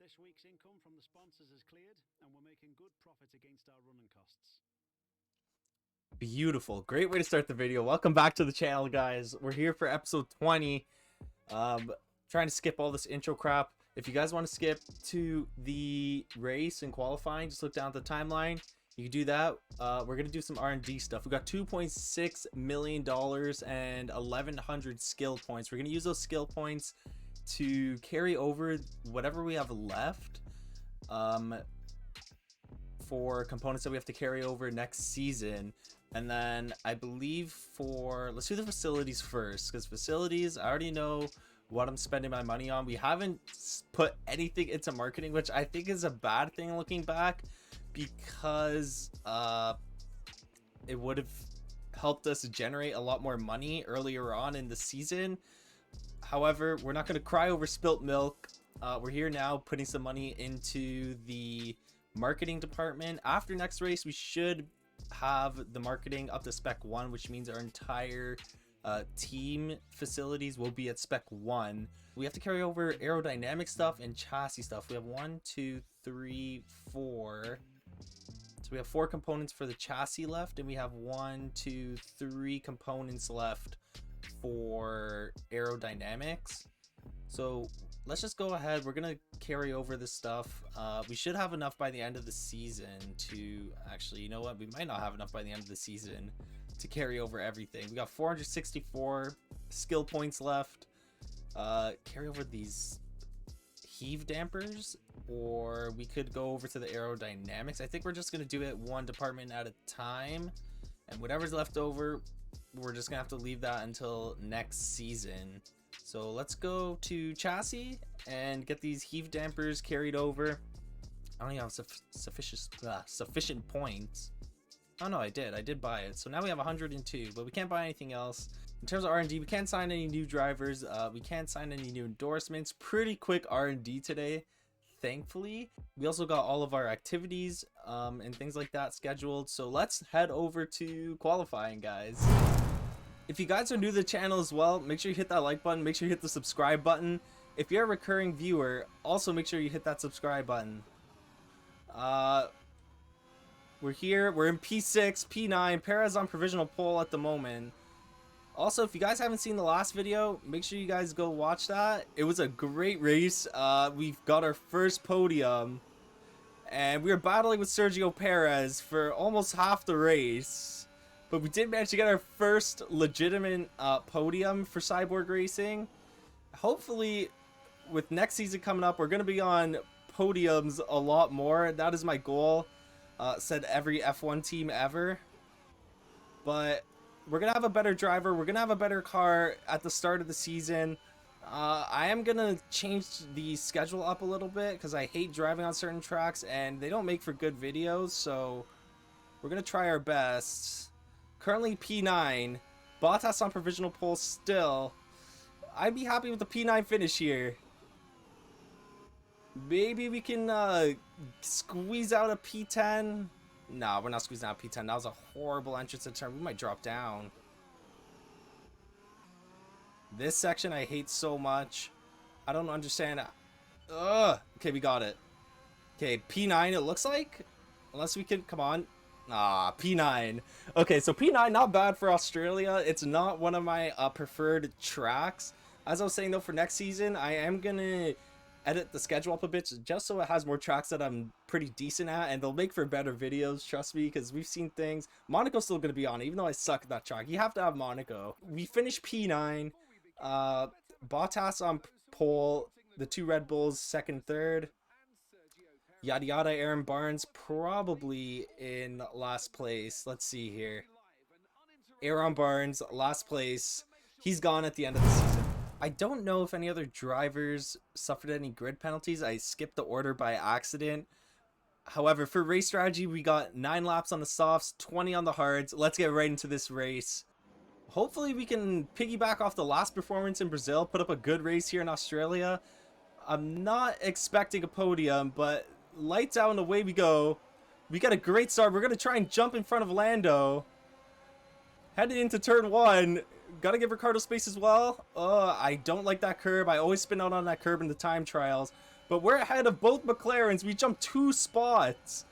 This week's income from the sponsors is cleared, and we're making good profit against our running costs. Beautiful. Great way to start the video. Welcome back to the channel, guys. We're here for episode 20. Trying to skip all this intro crap. If you guys want to skip to the race and qualifying, just look down at the timeline. You can do that. We're going to do some R&D stuff. We got $2.6 million and 1,100 skill points. We're going to use those skill points to carry over whatever we have left for components that we have to carry over next season. And then I believe let's do the facilities first, because facilities, I already know what I'm spending my money on. We haven't put anything into marketing, which I think is a bad thing looking back, because it would have helped us generate a lot more money earlier on in the season. However, we're not going to cry over spilt milk. We're here now putting some money into the marketing department. After next race, we should have the marketing up to spec 1, which means our entire team facilities will be at spec 1. We have to carry over aerodynamic stuff and chassis stuff. We have 1, 2, 3, 4. So we have 4 components for the chassis left, and we have 1, 2, 3 components left for aerodynamics. So let's just go ahead. We're gonna carry over this stuff. We should have enough by the end of the season to actually, you know what, we might not have enough by the end of the season to carry over everything. We got 464 skill points left. Carry over these heave dampers, or we could go over to the aerodynamics. I think we're just gonna do it one department at a time, and whatever's left over, we're just gonna have to leave that until next season. So let's go to chassis and get these heave dampers carried over. I don't even have sufficient points. Oh no, I did buy it. So now we have 102, but we can't buy anything else. In terms of R&D, we can't sign any new drivers. We can't sign any new endorsements. Pretty quick R&D today, thankfully. We also got all of our activities and things like that scheduled. So let's head over to qualifying, guys. If you guys are new to the channel as well, make sure you hit that like button. Make sure you hit the subscribe button. If you're a recurring viewer, also make sure you hit that subscribe button. We're here. We're in P6, P9. Perez on provisional pole at the moment. Also, if you guys haven't seen the last video, make sure you guys go watch that. It was a great race. We've got our first podium, and we were battling with Sergio Perez for almost half the race. But we did manage to get our first legitimate podium for Cyborg Racing. Hopefully, with next season coming up, we're going to be on podiums a lot more. That is my goal, said every F1 team ever. But we're going to have a better driver. We're going to have a better car at the start of the season. I am going to change the schedule up a little bit, because I hate driving on certain tracks, and they don't make for good videos. So we're going to try our best. Currently P9. Bottas on provisional pole still. I'd be happy with the P9 finish here. Maybe we can squeeze out a P10. Nah, we're not squeezing out a P10. That was a horrible entrance to turn. We might drop down. This section I hate so much. I don't understand. Ugh. Okay, we got it. Okay, P9 it looks like. Unless we can, come on. Ah, P9. Okay, so P9, not bad for Australia. It's not one of my preferred tracks. As I was saying, though, for next season, I am going to edit the schedule up a bit just so it has more tracks that I'm pretty decent at, and they'll make for better videos, trust me, because we've seen things. Monaco's still going to be on, even though I suck at that track. You have to have Monaco. We finished P9. Bottas on pole. The 2 Red Bulls, second, third. Yada yada. Aaron Barnes probably in last place. Let's see here. Aaron Barnes, last place. He's gone at the end of the season. I don't know if any other drivers suffered any grid penalties. I skipped the order by accident. However, for race strategy, we got 9 laps on the softs, 20 on the hards. Let's get right into this race. Hopefully we can piggyback off the last performance in Brazil, put up a good race here in Australia. I'm not expecting a podium, but lights out and away we go. We got a great start. We're going to try and jump in front of Lando. Headed into turn 1. Gotta give Riccardo space as well. I don't like that curb. I always spin out on that curb in the time trials. But we're ahead of both McLarens. We jumped 2 spots.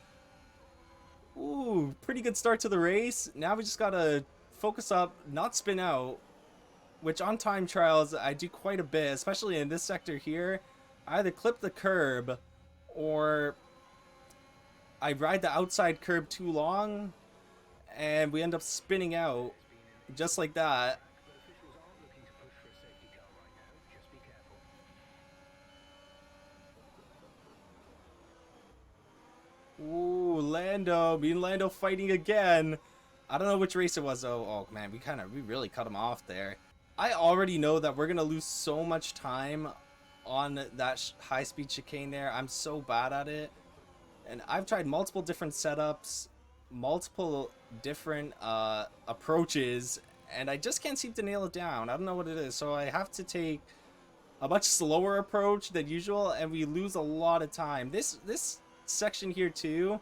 Ooh, pretty good start to the race. Now we just gotta focus up, not spin out, which on time trials I do quite a bit, especially in this sector here. I either clip the curb or I ride the outside curb too long and we end up spinning out just like that. Ooh, Lando. Me and Lando fighting again. I don't know which race it was though. Oh man, we really cut him off there. I already know that we're gonna lose so much time on that high-speed chicane there. I'm so bad at it. And I've tried multiple different setups, multiple different approaches, and I just can't seem to nail it down. I don't know what it is. So I have to take a much slower approach than usual, and we lose a lot of time. This section here too,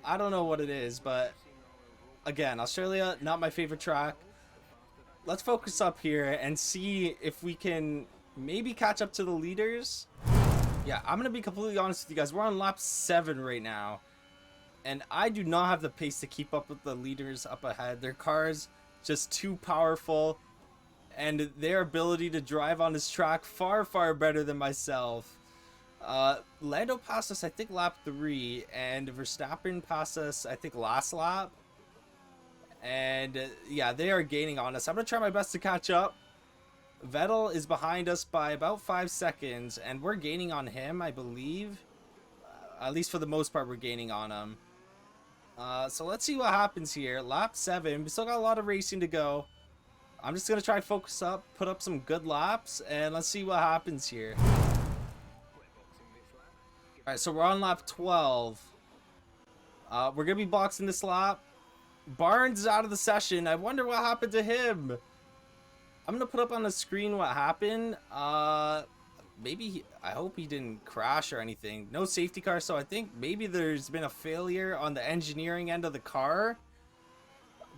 I don't know what it is, but again, Australia, not my favorite track. Let's focus up here and see if we can maybe catch up to the leaders. Yeah, I'm gonna be completely honest with you guys. We're on lap 7 right now, and I do not have the pace to keep up with the leaders up ahead. Their cars just too powerful, and their ability to drive on this track far better than myself. Lando passed us I think lap 3, and Verstappen passed us I think last lap, and yeah, they are gaining on us. I'm gonna try my best to catch up. Vettel is behind us by about 5 seconds, and we're gaining on him, I believe. At least for the most part, we're gaining on him. So let's see what happens here. Lap 7, we still got a lot of racing to go. I'm just gonna try to focus up, put up some good laps, and let's see what happens here. Alright, so we're on lap 12. We're going to be boxing this lap. Barnes is out of the session. I wonder what happened to him. I'm going to put up on the screen what happened. Maybe, I hope he didn't crash or anything. No safety car, so I think maybe there's been a failure on the engineering end of the car.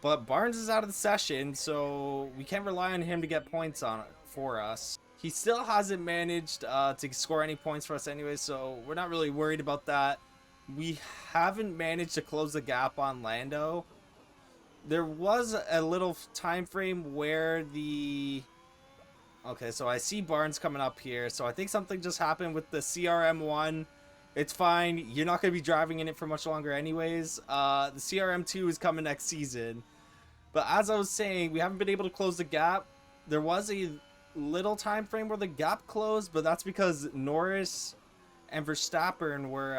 But Barnes is out of the session, so we can't rely on him to get points on it for us. He still hasn't managed to score any points for us anyway, so we're not really worried about that. We haven't managed to close the gap on Lando. There was a little time frame where the... Okay, so I see Barnes coming up here, so I think something just happened with the CRM1. It's fine. You're not going to be driving in it for much longer anyways. The CRM2 is coming next season. But as I was saying, we haven't been able to close the gap. There was a little time frame where the gap closed, but that's because Norris and Verstappen were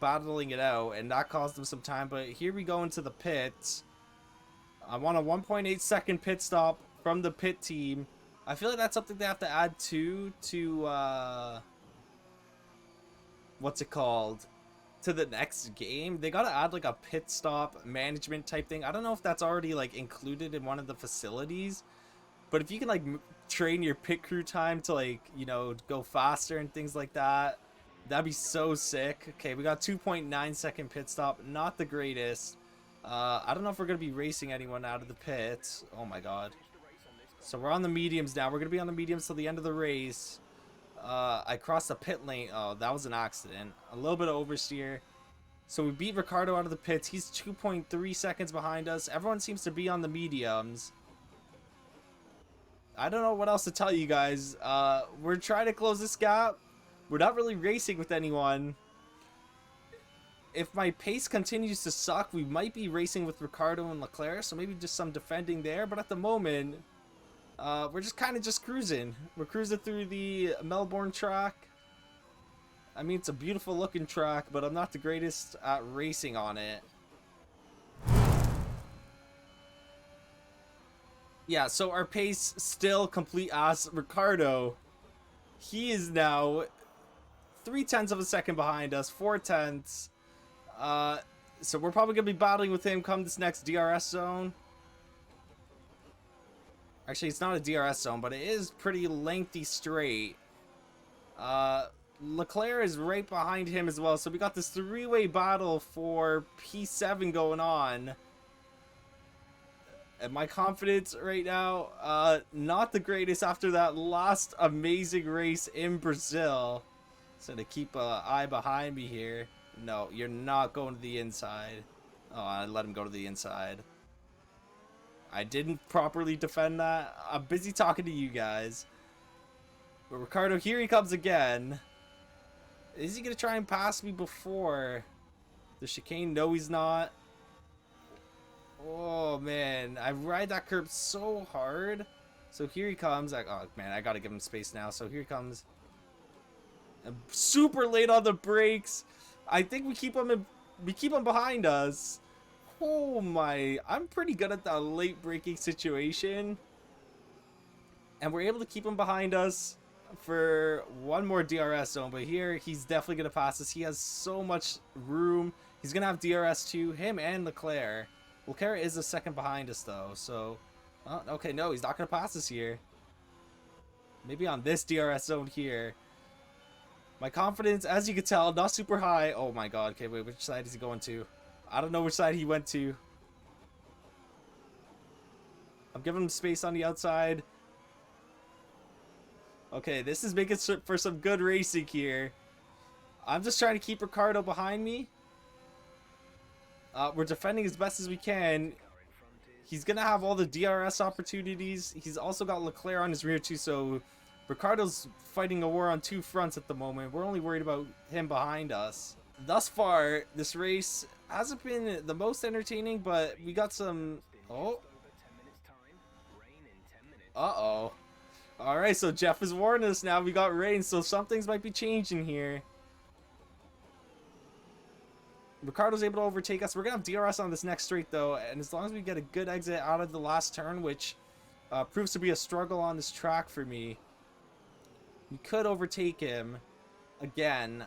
battling it out, and that caused them some time. But here we go into the pits. I want a 1.8 second pit stop from the pit team. I feel like that's something they have to add to what's it called, to the next game. They gotta add like a pit stop management type thing. I don't know if that's already like included in one of the facilities, but if you can like train your pit crew time to like, you know, go faster and things like that, that'd be so sick. Okay, we got 2.9 second pit stop, not the greatest. I don't know if we're gonna be racing anyone out of the pits. Oh my god. So we're on the mediums now. We're gonna be on the mediums till the end of the race. I crossed the pit lane. Oh, that was an accident. A little bit of oversteer. So we beat Ricciardo out of the pits. He's 2.3 seconds behind us. Everyone seems to be on the mediums. I don't know what else to tell you guys. We're trying to close this gap. We're not really racing with anyone. If my pace continues to suck, we might be racing with Ricciardo and Leclerc, so maybe just some defending there. But at the moment, we're just kind of just cruising. We're cruising through the Melbourne track. I mean, it's a beautiful looking track, but I'm not the greatest at racing on it. Yeah, so our pace still complete ass. Ricciardo, he is now 0.3 of a second behind us, 0.4. So we're probably gonna be battling with him come this next DRS zone. Actually, it's not a DRS zone, but it is pretty lengthy straight. Leclerc is right behind him as well, so we got this three-way battle for P7 going on. And my confidence right now, not the greatest after that last amazing race in Brazil. So to keep an eye behind me here. No, you're not going to the inside. Oh, I let him go to the inside. I didn't properly defend that. I'm busy talking to you guys. But Ricciardo, here he comes again. Is he going to try and pass me before the chicane? No, he's not. Oh, man. I ride that curb so hard. So here he comes. Oh, man, I got to give him space now. So here he comes. I'm super late on the brakes. I think we keep him behind us. Oh, my. I'm pretty good at that late braking situation. And we're able to keep him behind us for one more DRS zone, but here he's definitely going to pass us. He has so much room. He's going to have DRS too, him and Leclerc. Leclerc is a second behind us though, so okay, no, he's not going to pass us here. Maybe on this DRS zone here. My confidence, as you can tell, not super high. Oh my god, okay, wait, which side is he going to? I don't know which side he went to. I'm giving him space on the outside. Okay, this is making for some good racing here. I'm just trying to keep Ricciardo behind me. We're defending as best as we can. He's going to have all the DRS opportunities. He's also got Leclerc on his rear too, so Ricciardo's fighting a war on two fronts at the moment. We're only worried about him behind us. Thus far, this race hasn't been the most entertaining, but we got some... Oh. Uh-oh. Alright, so Jeff is warning us now. We got rain, so some things might be changing here. Ricciardo's able to overtake us. We're going to have DRS on this next straight, though. And as long as we get a good exit out of the last turn, which proves to be a struggle on this track for me, we could overtake him again,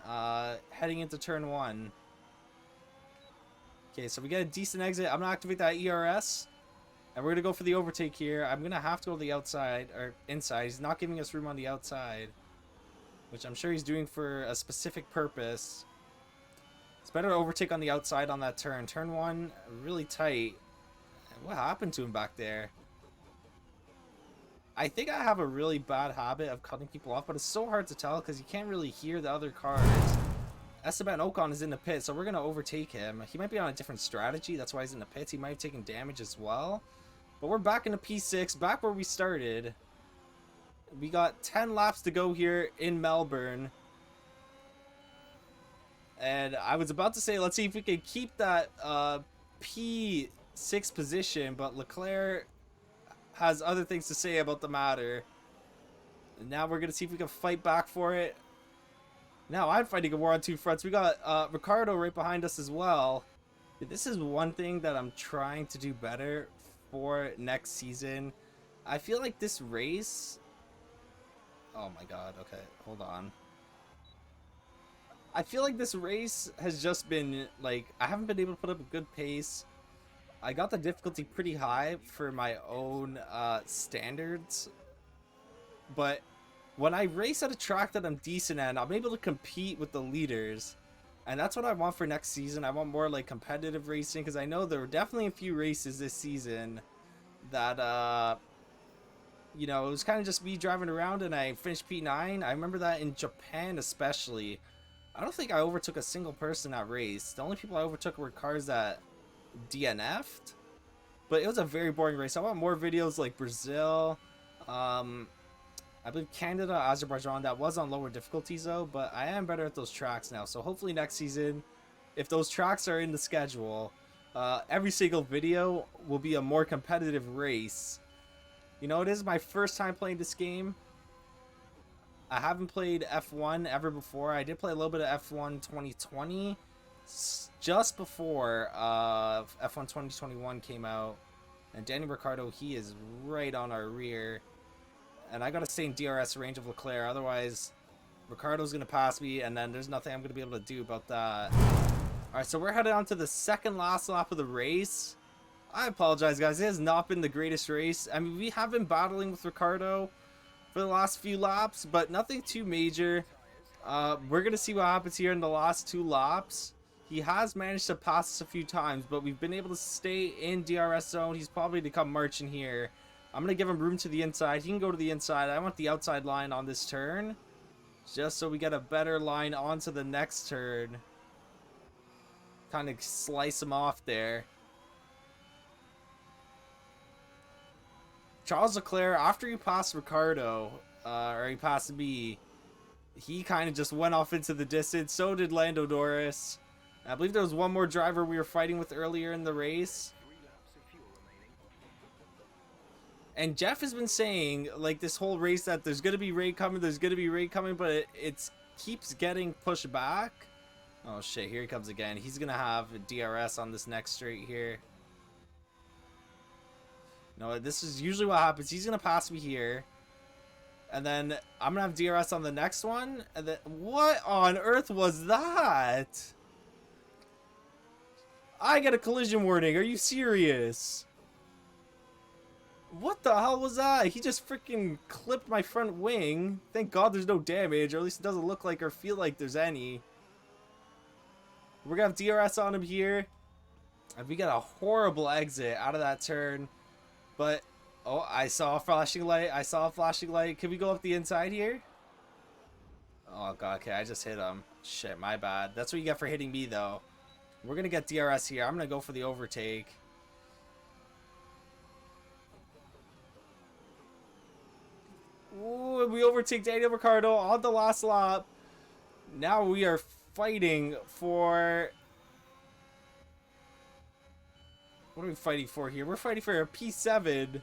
heading into turn 1. Okay, so we get a decent exit. I'm going to activate that ERS. And we're going to go for the overtake here. I'm going to have to go to the outside, or inside. He's not giving us room on the outside, which I'm sure he's doing for a specific purpose. It's better to overtake on the outside on that turn. Turn 1, really tight. What happened to him back there? I think I have a really bad habit of cutting people off, but it's so hard to tell because you can't really hear the other cars. Esteban Ocon is in the pit, so we're going to overtake him. He might be on a different strategy. That's why he's in the pits. He might have taken damage as well. But we're back in the P6, back where we started. We got 10 laps to go here in Melbourne. And I was about to say, let's see if we can keep that P6 position, but Leclerc has other things to say about the matter. And now we're going to see if we can fight back for it. Now I'm fighting a war on two fronts. We got Ricciardo right behind us as well. This is one thing that I'm trying to do better for next season. I feel like this race... Oh my god, okay, hold on. I feel like this race has just been, like, I haven't been able to put up a good pace. I got the difficulty pretty high for my own standards. But when I race at a track that I'm decent at, I'm able to compete with the leaders. And that's what I want for next season. I want more, like, competitive racing, because I know there were definitely a few races this season that, you know, it was kind of just me driving around and I finished P9. I remember that in Japan especially. I don't think I overtook a single person that race. The only people I overtook were cars that DNF'd. But it was a very boring race. I want more videos like Brazil. I believe Canada, Azerbaijan, that was on lower difficulties though, but I am better at those tracks now. So hopefully next season, if those tracks are in the schedule, every single video will be a more competitive race. You know, it is my first time playing this game. I haven't played F1 ever before. I did play a little bit of F1 2020, just before F1 2021 came out. And Danny Ricciardo, he is right on our rear. And I got to stay in DRS range of Leclerc, otherwise Ricciardo's going to pass me, and then there's nothing I'm going to be able to do about that. Alright, so we're headed on to the second last lap of the race. I apologize, guys. It has not been the greatest race. I mean, we have been battling with Ricciardo for the last few laps, but nothing too major. We're going to see what happens here in the last two laps. He has managed to pass us a few times, but we've been able to stay in DRS zone. He's probably to come marching here. I'm going to give him room to the inside. He can go to the inside. I want the outside line on this turn, just so we get a better line onto the next turn. Kind of slice him off there. Charles Leclerc, after he passed Ricciardo, or he passed me, he kind of just went off into the distance. So did Lando Norris. I believe there was one more driver we were fighting with earlier in the race. And Jeff has been saying, like, this whole race that there's going to be raid coming, but it keeps getting pushed back. Oh, shit, here he comes again. He's going to have a DRS on this next straight here. No, this is usually what happens. He's going to pass me here. And then I'm going to have DRS on the next one. And then, what on earth was that? I get a collision warning. Are you serious? What the hell was that? He just freaking clipped my front wing. Thank God there's no damage, or at least it doesn't look like or feel like there's any. We're going to have DRS on him here. And we got a horrible exit out of that turn. But, oh, I saw a flashing light. Can we go up the inside here? Oh, God, okay, I just hit him. Shit, my bad. That's what you get for hitting me, though. We're going to get DRS here. I'm going to go for the overtake. Ooh, we overtake Daniel Ricciardo on the last lap. Now we are fighting for... What are we fighting for here? We're fighting for a P7.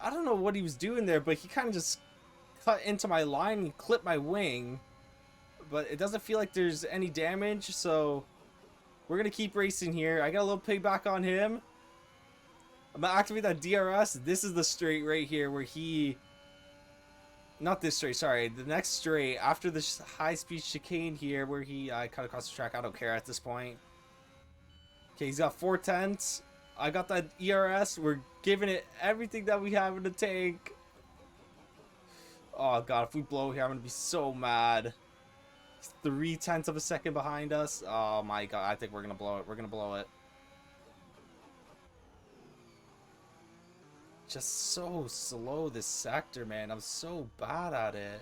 I don't know what he was doing there, but he kind of just cut into my line and clipped my wing. But it doesn't feel like there's any damage, so we're going to keep racing here. I got a little pigback on him. I'm going to activate that DRS. This is the straight right here where he... Not this straight, sorry. The next straight after the high-speed chicane here where he cut across the track. I don't care at this point. Okay, he's got 4/10. I got that ERS. We're giving it everything that we have in the tank. Oh, God, if we blow here, I'm going to be so mad. He's 0.3 of a second behind us. Oh, my God. I think we're going to blow it. We're going to blow it. Just so slow, this sector, man. I'm so bad at it.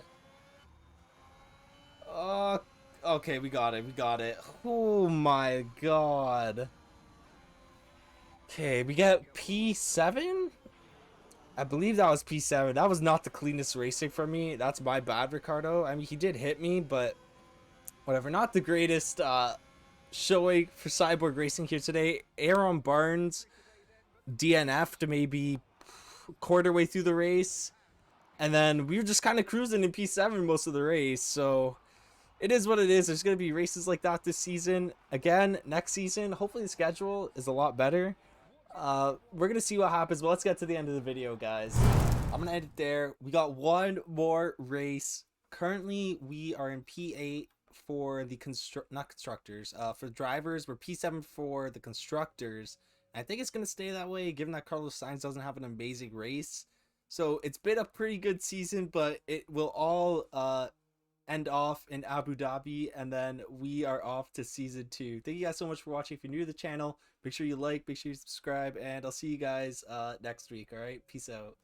Okay, we got it. We got it. Oh, my God. Okay, we get P7? I believe that was P7. That was not the cleanest racing from me. That's my bad, Riccardo. I mean, he did hit me, but whatever. Not the greatest showing for Cyborg Racing here today. Aaron Barnes DNF'd maybe quarter way through the race. And then we were just kind of cruising in P7 most of the race. So it is what it is. There's going to be races like that this season. Again, next season, hopefully the schedule is a lot better. We're going to see what happens, but let's get to the end of the video, guys. I'm going to end it there. We got one more race. Currently, we are in P8 for the for drivers. We're P7 for the constructors. And I think it's going to stay that way, given that Carlos Sainz doesn't have an amazing race. So it's been a pretty good season, but it will all end off in Abu Dhabi, and then we are off to season 2. Thank you guys so much for watching. If you're new to the channel, make sure you like, make sure you subscribe, and I'll see you guys next week. All right, peace out.